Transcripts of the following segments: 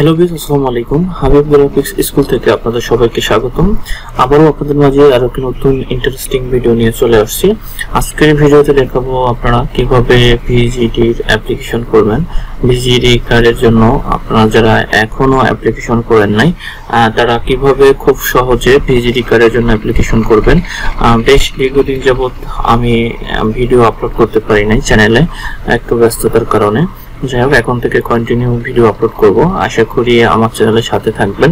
Hello viewers, আসসালামু আলাইকুম। Habib graphics school থেকে আপনাদের সবাইকে স্বাগতম। আবারও আপনাদের মাঝে আরো একটি নতুন ইন্টারেস্টিং ভিডিও নিয়ে চলে আসছি। আজকের ভিডিওতে দেখাবো আপনারা কিভাবে ভিজিডির অ্যাপ্লিকেশন করবেন। ভিজিডি কার্ডের জন্য আপনারা যারা এখনো অ্যাপ্লিকেশন করেন নাই তারা কিভাবে খুব সহজে ভিজিডি কার্ডের জন্য অ্যাপ্লিকেশন করবেন। বেশ দীর্ঘদিন যাবত আমি ভিডিও আপলোড করতে পারি নাই চ্যানেলে, একটু ব্যস্ততার কারণে। যাই হোক, এখন থেকে কন্টিনিউ ভিডিও আপলোড করব। আশা করি আমার চ্যানেলের সাথে থাকবেন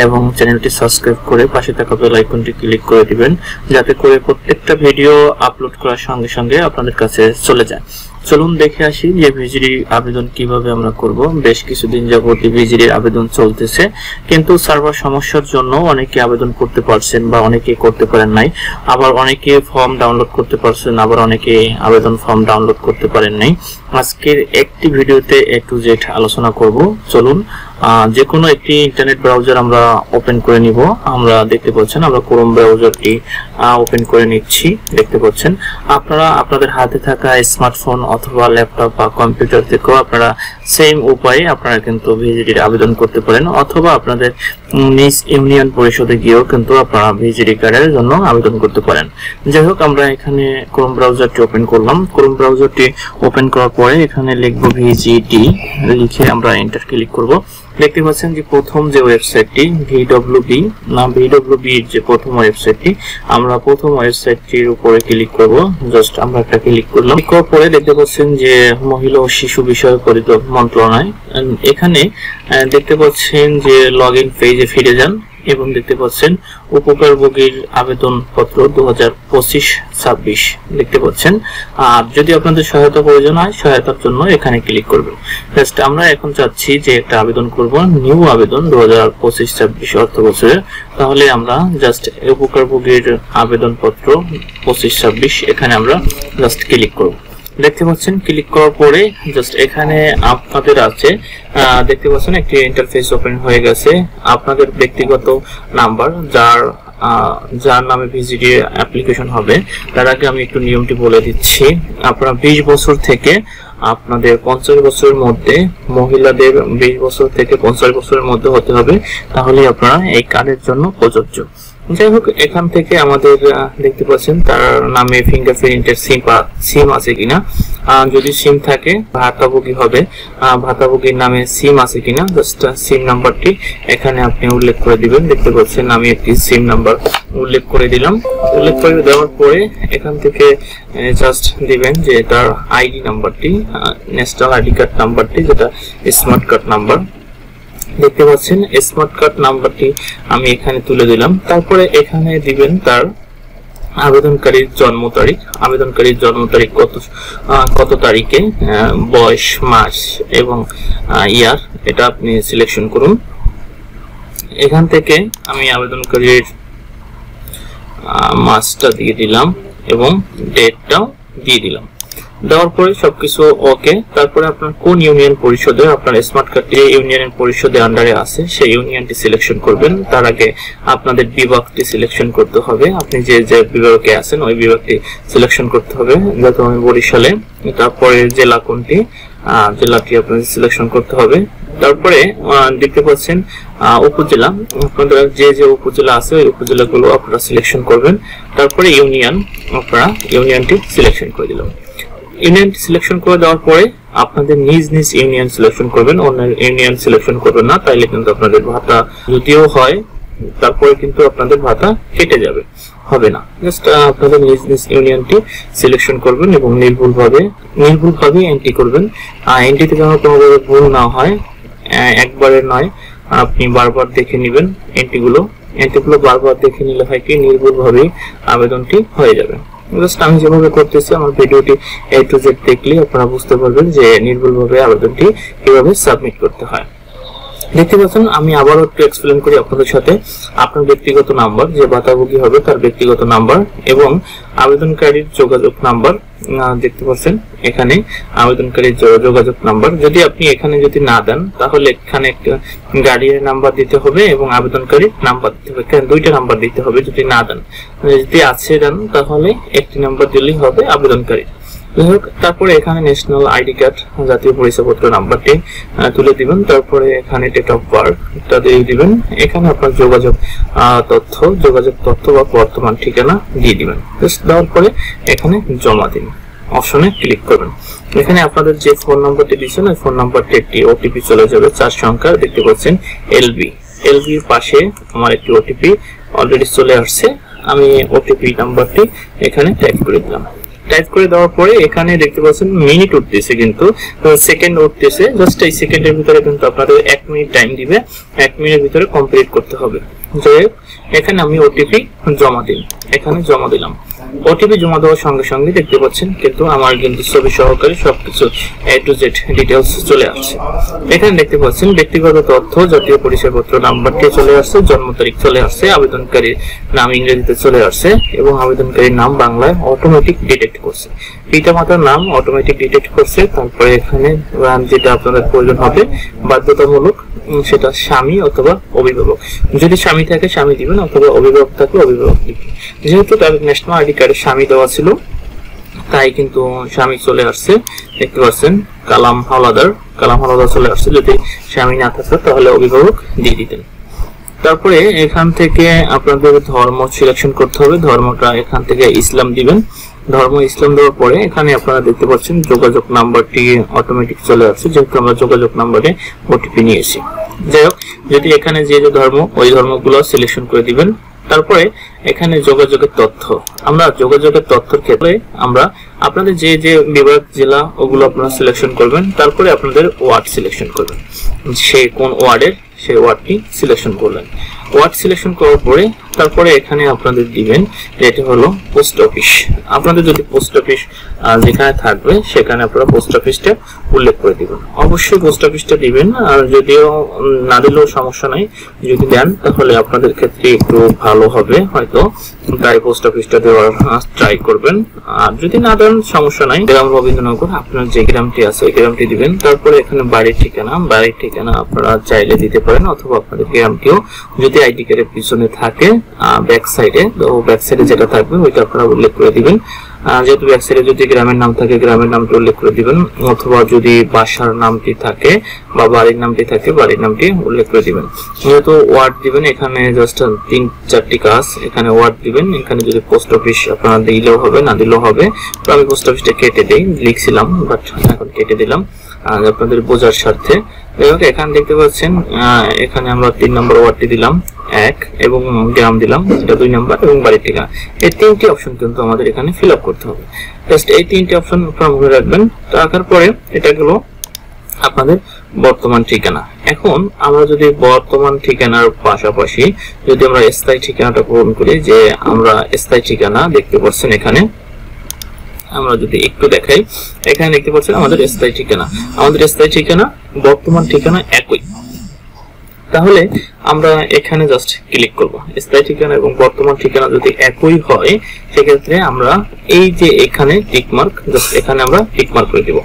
এবং চ্যানেলটি সাবস্ক্রাইব করে পাশে থাকা বেল আইকনটি ক্লিক করে দিবেন, যাতে করে প্রত্যেকটা ভিডিও আপলোড করার সঙ্গে সঙ্গে আপনাদের কাছে চলে যায়। চলুন দেখে আসি যে ভিজিডি আবেদন কিভাবে আমরা করব। বেশ কিছুদিন যাবত ভিজিডির আবেদন চলতেছে, কিন্তু সার্ভার সমস্যার জন্য অনেকে আবেদন করতে পারছেন বা অনেকে করতে পারেন নাই। আবার অনেকে ফর্ম ডাউনলোড করতে পারছেন, আবার অনেকে আবেদন ফর্ম ডাউনলোড করতে পারেন নাই। আজকের একটি ভিডিওতে A to Z আলোচনা করব। চলুন যে কোনো একটি ইন্টারনেট ব্রাউজার আমরা ওপেন করে নিব। আমরা দেখতে পাচ্ছেন আমরা ক্রোম ব্রাউজারটি ওপেন করে নিচ্ছি। দেখতে পাচ্ছেন আপনারা আপনাদের হাতে থাকা স্মার্টফোন অথবা ল্যাপটপ বা কম্পিউটার থেকেও আপনারা সেম উপায়ে আপনারা কিন্তু ভিজিডির আবেদন করতে পারেন, অথবা আপনাদের নিজ ইউনিয়ন পরিষদে গিয়েও কিন্তু আপনারা ভিজিডি কার্ডের জন্য আবেদন করতে পারেন। যাই হোক, আমরা এখানে ক্রোম ব্রাউজারটি ওপেন করলাম। ক্রোম ব্রাউজারটি ওপেন করার পরে এখানে লিখব ভিজিডি, লিখে আমরা এন্টার ক্লিক করব। দেখতে পাচ্ছেন যে প্রথম যে ওয়েবসাইটটি ভিডব্লিউবি এর যে প্রথম ওয়েবসাইটটি, আমরা প্রথম ওয়েবসাইটটির উপরে ক্লিক করব। জাস্ট আমরা একটা ক্লিক করলাম। ক্লিক করার পরে দেখতে পাচ্ছেন যে মহিলা ও শিশু বিষয়ক মন্ত্রণালয়। এখানে দেখতে পাচ্ছেন যে লগইন পেজে ফিরে যান এবং দেখতে পাচ্ছেন উপকারভোগীর আবেদন পত্র 2025-26 দেখতে পাচ্ছেন। আর যদি আপনাদের সহায়তা প্রয়োজন হয়, সহায়তার জন্য এখানে ক্লিক করবেন। জাস্ট আমরা এখন চাচ্ছি যে একটা আবেদন করব, নিউ আবেদন 2025-26 অর্থ বছরের। তাহলে আমরা জাস্ট উপকারভোগীর আবেদন পত্র 25-26 এখানে আমরা জাস্ট ক্লিক করব। দেখতে পাচ্ছেন ক্লিক করার পরে জাস্ট এখানে আপনাদের আছে দেখতে পাচ্ছেন একটি ইন্টারফেস ওপেন হয়ে গেছে। আপনাদের ব্যক্তিগত নাম্বার যার নামে ভিজিডি অ্যাপ্লিকেশন হবে, তার আগে আমি একটু নিয়মটি বলে দিচ্ছি। আপনারা 20 বছর থেকে আপনাদের 50 বছরের মধ্যে, মহিলাদের 20 বছর থেকে 50 বছরের মধ্যে হতে হবে, তাহলে আপনারা এই কার্ডের জন্য প্রযোজ্য। যাই হোক, এখান থেকে আমাদের দেখতে পাচ্ছেন তার নামে ফিঙ্গারপ্রিন্টের সিম আছে কিনা। যদি সিম থাকে ভাতাভোগী হবে, ভাতাভোগীর নামে সিম আছে কিনা জাস্ট সিম নাম্বারটি এখানে আপনি উল্লেখ করে দিবেন। দেখতে পাচ্ছেন আমি একটি সিম নাম্বার উল্লেখ করে দিলাম। উল্লেখ করে দেওয়ার পরে এখান থেকে জাস্ট দিবেন যে তার আইডি নাম্বারটি, ন্যাশনাল আইডি কার্ড নাম্বারটি, যেটা স্মার্ট কার্ড নাম্বার। দেখতে পাচ্ছেন স্মার্ট কার্ড নাম্বারটি আমি এখানে তুলে দিলাম। তারপরে এখানে দিবেন তার আবেদনকারীর জন্ম তারিখ, আবেদনকারীর জন্ম তারিখ কত তারিখে, বয়স, মাস এবং ইয়ার, এটা আপনি সিলেকশন করুন। এখান থেকে আমি আবেদনকারীর মাসটা দিয়ে দিলাম এবং ডেটটাও দিয়ে দিলাম। দেওয়ার পরে সবকিছু ওকে। তারপরে আপনার কোন ইউনিয়ন পরিষদে আপনার স্মার্ট কার্ডটি ইউনিয়ন পরিষদের আন্ডারে আছে সেই ইউনিয়নটি সিলেকশন করবেন। তার আগে আপনাদের বিভাগটি সিলেকশন করতে হবে। আপনি যে বিভাগে আছেন ওই বিভাগটি সিলেকশন করতে হবে। যখন বরিশালে, তারপরে জেলা কোনটি, জেলাটি আপনাদের সিলেকশন করতে হবে। তারপরে দেখতে পাচ্ছেন উপজেলা, আপনাদের যে উপজেলা আছে ওই উপজেলাগুলো আপনারা সিলেকশন করবেন। তারপরে ইউনিয়ন, আপনারা ইউনিয়নটি সিলেকশন করে দিলাম। ইউনিয়নটি সিলেকশন করে দেওয়ার পরে আপনাদের নিজ নিজ ইউনিয়ন সিলেকশন করবেন, অন্য ইউনিয়ন সিলেকশন করবেন না, তাইলে কিন্তু আপনাদের ভাতা যদিও হয় তারপরে কিন্তু আপনাদের ভাতা কেটে যাবে, হবে না। জাস্ট আপনাদের নিজ নিজ ইউনিয়নটি সিলেকশন করবেন এবং নির্ভুলভাবে এন্ট্রি করবেন। এন্ট্রিতে যেন কোনোভাবে ভুল না হয়, একবারে নয়, আপনি বারবার দেখে নেবেন এন্ট্রিগুলো বারবার দেখে নিলে হয় কি নির্ভুলভাবে আবেদনটি হয়ে যাবে। জাস্ট আমি যেভাবে করতেছি আমার ভিডিওটি A to Z দেখলে আপনারা বুঝতে পারবেন যে নির্ভুলভাবে আবেদনটি কিভাবে সাবমিট করতে হয়। দেখতে পাচ্ছেন আমি আবারও একটু এক্সপ্লেন করি আপনাদের সাথে। আপনার ব্যক্তিগত নাম্বার, যে ভাতাভোগী হবে তার ব্যক্তিগত নাম্বার এবং আবেদনকারীর যোগাযোগ নাম্বার দেখতে পাচ্ছেন এখানে আবেদনকারীর যোগাযোগ নাম্বার। যদি আপনি এখানে যদি না দেন তাহলে এখানে একটা গার্ডিয়ানের নাম্বার দিতে হবে এবং আবেদনকারীর নাম্বার দিতে হবে। এখানে দুইটা নাম্বার দিতে হবে যদি না দেন। যদি আছে দেন তাহলে একটি নাম্বার দিলেই হবে আবেদনকারী। তারপরে এখানে ন্যাশনাল আইডি কার্ড জাতীয় পরিচয়পত্র নাম্বারটি তুলে দিবেন। তারপরে এখানে ডেট অফ বার্থটা দিয়ে দিবেন। এখানে আপনার যোগাযোগ তথ্য বা বর্তমান ঠিকানা দিয়ে দিবেন। দেওয়ার পরে এখানে জমা দিন অপশনে ক্লিক করবেন। এখানে আপনাদের যে ফোন নাম্বারটি দিয়েছেন ওই ফোন নাম্বারটি একটি ওটিপি চলে যাবে 4 সংখ্যার, দেখতে পাচ্ছেন এলবির পাশে আমার একটি ওটিপি অলরেডি চলে আসছে। আমি ওটিপি নাম্বারটি এখানে টাইপ করে দিলাম। টাইপ করে দেওয়ার পরে এখানে দেখতে পাচ্ছেন মিনিট উঠতেছে, কিন্তু সেকেন্ড উঠতেছে। জাস্ট এই সেকেন্ডের ভিতরে কিন্তু আপনাদের 1 মিনিট টাইম দিবে, 1 মিনিটের ভিতরে কমপ্লিট করতে হবে। যাই হোক, এখানে আমি ওটিপি জমা দিই, এখানে জমা দিলাম। ওটিপি জমা দেওয়ার সঙ্গে সঙ্গে দেখতে পাচ্ছেন কিন্তু আমার কিন্তু ছবি সহকারে সবকিছু A to Z ডিটেইলস চলে আসছে। এখানে দেখতে পাচ্ছেন ব্যক্তিগত তথ্য, জাতীয় পরিচয়পত্র নাম্বারটি চলে আসছে, জন্ম তারিখ চলে আসছে, আবেদনকারীর নাম ইংরেজিতে চলে আসছে এবং আবেদনকারীর নাম বাংলায় অটোমেটিক ডিটেক্ট করছে। পিতামাতার নাম অটোমেটিক ডিটেক্ট করছে। তারপরে এখানে যেটা আপনাদের প্রয়োজন হবে বাধ্যতামূলক, সেটা স্বামী অথবা অভিভাবক। যদি স্বামী থাকে স্বামী দিবেন, অথবা অভিভাবক থাকলে অভিভাবক দিবেন। যেহেতু তার ন্যাশনাল আইডি কার্ডে স্বামী দেওয়া ছিল, তাই কিন্তু স্বামী চলে আসছে। দেখতে পাচ্ছেন কালাম হাওলাদার চলে আসছে। যদি স্বামী না থাকে তাহলে অভিভাবক দিয়ে দিতেন। তারপরে এখান থেকে আপনাদের ধর্ম সিলেকশন করতে হবে। ধর্মটা এখান থেকে ইসলাম দিবেন। ধর্ম ইসলাম দেওয়ার পরে এখানে আপনারা দেখতে পাচ্ছেন যোগাযোগ নাম্বারটি অটোমেটিক চলে আসছে, যেহেতু আমরা যোগাযোগ নাম্বারে ওটিপি নিয়েছি। যাই হোক, যদি এখানে যে ধর্ম ওই ধর্মগুলো সিলেকশন করে দিবেন। তারপরে এখানে যোগাযোগের তথ্য, আমরা যোগাযোগের তথ্যের ক্ষেত্রে আমরা আপনাদের যে বিভাগ জেলা ওগুলো আপনারা সিলেকশন করবেন। তারপরে আপনাদের ওয়ার্ড সিলেকশন করবেন, সে কোন ওয়ার্ডের সেই ওয়ার্ডটি সিলেকশন করলেন। ওয়ার্ড সিলেকশন করার পরে তারপরে এখানে আপনাদের দিবেন যেটা হলো পোস্ট অফিস। আপনাদের যদি পোস্ট অফিস যেখানে থাকবে সেখানে আপনারা পোস্ট অফিসটা উল্লেখ করে দিবেন। অবশ্যই পোস্ট অফিসটা দিবেন, আর যদিও না দিলেও সমস্যা নাই, যদি দেন তাহলে আপনাদের ক্ষেত্রে একটু ভালো হবে হয়তো, তাই পোস্ট অফিসটা দেওয়ার ট্রাই করবেন। আর যদি না দেন সমস্যা নাই, গ্রাম রবীন্দ্রনগর আপনার যে গ্রামটি আছে ওই গ্রামটি দিবেন। তারপরে এখানে বাড়ির ঠিকানা আপনারা চাইলে দিতে পারেন, অথবা আপনাদের গ্রামটিও যদি আইডি কার্ডের পিছনে থাকে ব্যাক সাইডে, তো ব্যাক সাইডে যেটা থাকবে ওইটা আপনারা উল্লেখ করে দিবেন। যেহেতু ব্যাক সাইডে যদি গ্রামের নাম থাকে গ্রামের নামটি উল্লেখ করে দিবেন, অথবা যদি বাসার নামটি থাকে বা বাড়ির নামটি থাকে বাড়ির নামটি উল্লেখ করে দিবেন। যেহেতু ওয়ার্ড দিবেন, এখানে জাস্ট 3-4টি কাজ, এখানে ওয়ার্ড দিবেন। এখানে যদি পোস্ট অফিস আপনারা দিলেও হবে না দিলেও হবে, তো আমি পোস্ট অফিসটা কেটে দিই, লিখছিলাম বাট এখন কেটে দিলাম আপনাদের বোঝার স্বার্থে। এখানে দেখতে পাচ্ছেন এখানে আমরা 3 নম্বর ওয়ার্ডটি দিলাম 1 এবং গ্রাম দিলাম এটা 2 নম্বর এবং বাড়ির ঠিকানা। এই 3টি অপশন কিন্তু আমাদের এখানে ফিল আপ করতে হবে। জাস্ট এই 3টি অপশন আপনারা মনে রাখবেন। রাখার পরে এটা গেলো আপনাদের বর্তমান ঠিকানা। এখন আমরা যদি বর্তমান ঠিকানার পাশাপাশি যদি আমরা স্থায়ী ঠিকানাটা পূরণ করি, যে আমরা স্থায়ী ঠিকানা দেখতে পাচ্ছেন এখানে আমরা যদি একটু দেখাই, এখানে দেখতে পাচ্ছেন আমাদের স্থায়ী ঠিকানা বর্তমান ঠিকানা একই। তাহলে আমরা এখানে জাস্ট ক্লিক করব। স্থায়ী ঠিকানা এবং বর্তমান ঠিকানা যদি একই হয় সেক্ষেত্রে আমরা এই যে এখানে টিকমার্ক, জাস্ট এখানে আমরা টিকমার্ক করে দেব।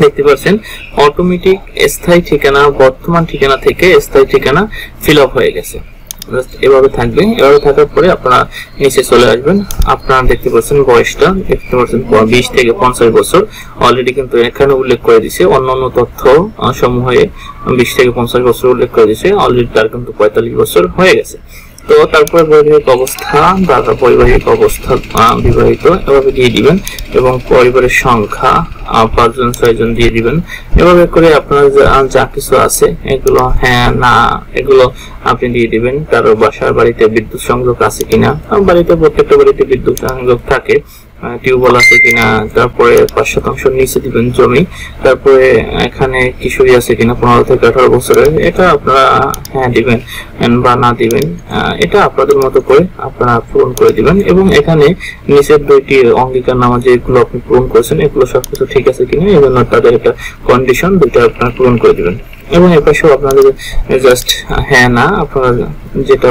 দেখতে পাচ্ছেন অটোমেটিক স্থায়ী ঠিকানা বর্তমান ঠিকানা থেকে স্থায়ী ঠিকানা ফিল আপ হয়ে গেছে। এভাবে থাকবে। এভাবে থাকার পরে আপনারা নিচে চলে আসবেন। আপনারা দেখতে পাচ্ছেন বয়সটা দেখতে পাচ্ছেন 20 থেকে 50 বছর অলরেডি কিন্তু এখানে উল্লেখ করে দিয়েছে। অন্যান্য তথ্য সমূহে 20 থেকে 50 বছর উল্লেখ করে দিয়েছে, অলরেডি তার কিন্তু 45 বছর হয়ে গেছে। তো তারপরে বৈবাহিক অবস্থা, দাদা বৈবাহিক অবস্থা বিবাহিত এভাবে দিয়ে দিবেন এবং পরিবারের সংখ্যা 5 জন 6 জন দিয়ে দিবেন। এভাবে করে আপনার যা কিছু আছে এগুলো হ্যাঁ না এগুলো আপনি দিয়ে দিবেন। কারো বাসার বাড়িতে বিদ্যুৎ সংযোগ আছে কিনা, বাড়িতে প্রত্যেকটা বাড়িতে বিদ্যুৎ সংযোগ থাকে, টিউবওয়েল আছে কিনা, তারপরে 5% নিচে দিবেন জমি, তারপরে এখানে কিশোরী আছে কিনা 15 থেকে 18 বছরের, এটা আপনারা হ্যাঁ দিবেন বা না দিবেন, এটা আপনাদের মতো করে আপনারা পূরণ করে দিবেন। এবং এখানে নিচের 2টি অঙ্গীকারনামা যেগুলো আপনি পূরণ করেছেন এগুলো সবকিছু ঠিক আছে কিনা এবং তাদের একটা কন্ডিশন 2টা আপনারা পূরণ করে দিবেন। এবং এর পাশেও আপনাদের জাস্ট হ্যাঁ না আপনারা যেটা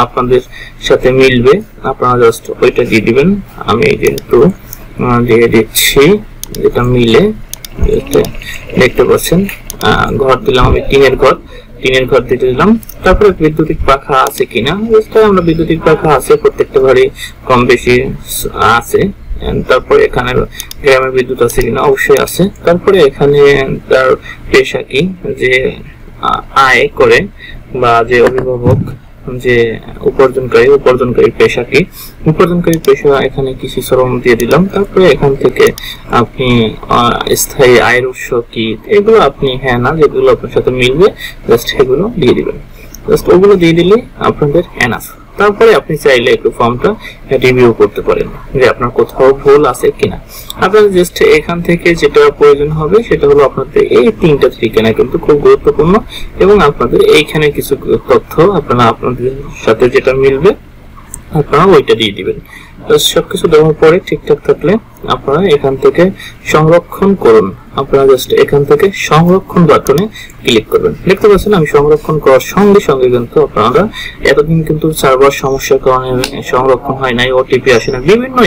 আপনাদের সাথে মিলবে আপনারা জাস্ট ওইটা দিয়ে দিবেন। আমি যেহেতু দিয়ে দিচ্ছি যেটা মিলে, দেখতে পাচ্ছেন ঘর দিলাম আমি টিনের ঘর দিতে দিলাম। তারপরে বিদ্যুতিক পাখা আছে কিনা, আমরা বিদ্যুতিক পাখা আছে, প্রত্যেকটা ঘরে কম বেশি আছে, তারপরে এখানে গ্রামের বিদ্যুৎ আছে কিনা, অবশ্যই আছে। তারপরে এখানে তার পেশা কি, যে আয় করে বা যে অভিভাবক, যে উপার্জনকারী পেশা কি, উপার্জনকারী পেশা এখানে কৃষি শ্রম দিয়ে দিলাম। তারপরে এখান থেকে আপনি স্থায়ী আয়ের উৎস কি, এগুলো আপনি হ্যাঁ না যেগুলো আপনার সাথে মিলবে জাস্ট সেগুলো দিয়ে দিবেন। জাস্ট ওগুলো দিয়ে দিলে আপনাদের এনাফ। তারপরে আপনি চাইলে একটু ফর্মটা রিভিউ করতে পারেন যে আপনার কোথাও ভুল আছে কিনা। আপনাদের জাস্ট এখান থেকে যেটা প্রয়োজন হবে সেটা হলো আপনাদের এই 3টা ঠিকানা কিন্তু খুব গুরুত্বপূর্ণ, এবং আপনাদের এইখানে কিছু তথ্য আপনাদের সাথে যেটা মিলবে আপনারা ওইটা দিয়ে দিবেন। সবকিছু দেওয়ার পরে ঠিকঠাক থাকলে আপনারা এখান থেকে সংরক্ষণ করুন। আপনারা জাস্ট এখান থেকে সংরক্ষণ বাটনে ক্লিক করবেন। দেখতে পাচ্ছেন আমি সংরক্ষণ করার সঙ্গে সঙ্গে কিন্তু আপনারা এতদিন কিন্তু সার্ভার সমস্যার কারণে সংরক্ষণ হয় নাই, ওটিপি আসে না, বিভিন্ন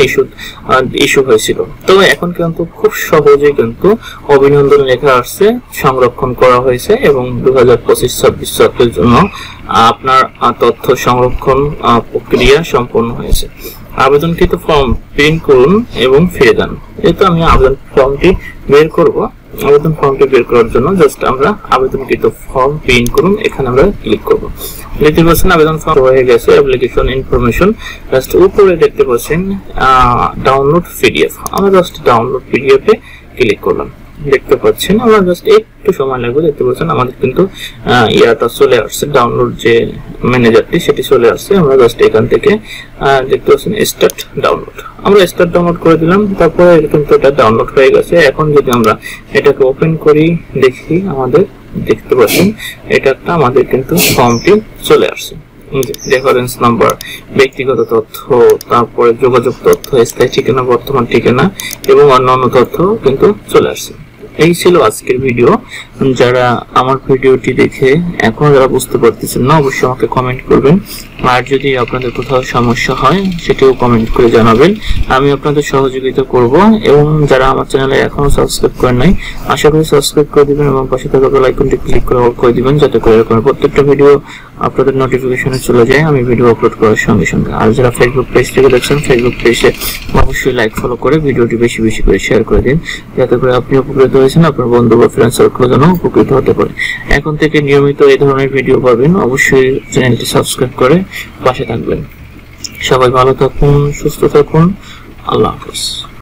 ইস্যু হয়েছিল। তবে এখন কিন্তু খুব সহজেই কিন্তু অভিনন্দন লেখা আসছে, সংরক্ষণ করা হয়েছে, এবং 2025-26 ছাত্রের জন্য আপনার তথ্য সংরক্ষণ প্রক্রিয়া সম্পন্ন হয়েছে। আবেদনকৃত ফর্ম প্রিন্ট করুন এবং ফিরে যান। যেহেতু আমি আবেদন ফর্মটি বের করব, আবেদন ফর্মটি বের করার জন্য জাস্ট আমরা আবেদনকৃত ফর্ম প্রিন্ট করুন এখানে আমরা ক্লিক করব। দেখতে পাচ্ছেন আবেদন ফর্ম হয়ে গেছে, অ্যাপ্লিকেশন ইনফরমেশন। জাস্ট উপরে দেখতে পাচ্ছেন ডাউনলোড পিডিএফ, আমরা জাস্ট ডাউনলোড পিডিএফ এ ক্লিক করলাম। দেখতে পাচ্ছেন আমরা জাস্ট একটু সময় লাগবে। দেখতে পাচ্ছেন আমাদের কিন্তু ইয়াটা চলে আসছে, ডাউনলোড যে ম্যানেজারটি সেটি চলে আসছে। আমরা জাস্ট এখান থেকে দেখতে পাচ্ছেন স্টার্ট ডাউনলোড, আমরা স্টার্ট ডাউনলোড করে দিলাম। তারপরে কিন্তু এটা ডাউনলোড হয়ে গেছে। এখন যদি আমরা এটাকে ওপেন করি দেখি, আমাদের দেখতে পাচ্ছেন এটা আমাদের কিন্তু ফর্মটি চলে আসছে। রেফারেন্স নাম্বার, ব্যক্তিগত তথ্য, তারপরে যোগাযোগ তথ্য, স্থায়ী ঠিকানা, বর্তমান ঠিকানা এবং অন্যান্য তথ্য কিন্তু চলে আসছে। এই ছিল আজকের ভিডিও। যারা আমার ভিডিওটি দেখে এখনো যারা বুঝতে পারতেছেন না অবশ্যই আমাকে কমেন্ট করবেন, আর যদি আপনাদের কোথাও সমস্যা হয় সেটিও কমেন্ট করে জানাবেন, আমি আপনাদের সহযোগিতা করব। এবং যারা আমার চ্যানেলে এখনো সাবস্ক্রাইব করেন নাই আশা করি সাবস্ক্রাইব করে দিবেন এবং পাশে থাকা বেল আইকনটি ক্লিক করে অল করে দিবেন, যাতে করে এরকম প্রত্যেকটা ভিডিও আপনাদের নোটিফিকেশনে চলে যায় আমি ভিডিও আপলোড করার সঙ্গে সঙ্গে। আর যারা ফেসবুক পেজ থেকে দেখছেন ফেসবুক পেজে অবশ্যই লাইক ফলো করে ভিডিওটি বেশি বেশি করে শেয়ার করে দিন, যাতে করে আপনি উপকৃত হয়েছেন, আপনার বন্ধু বা ফ্রেন্ড সার্কেল যেন উপকৃত হতে পারে। এখন থেকে নিয়মিত এই ধরনের ভিডিও পাবেন, অবশ্যই চ্যানেলটি সাবস্ক্রাইব করে পাশে থাকবেন। সবাই ভালো থাকুন, সুস্থ থাকুন, আল্লাহ হাফেজ।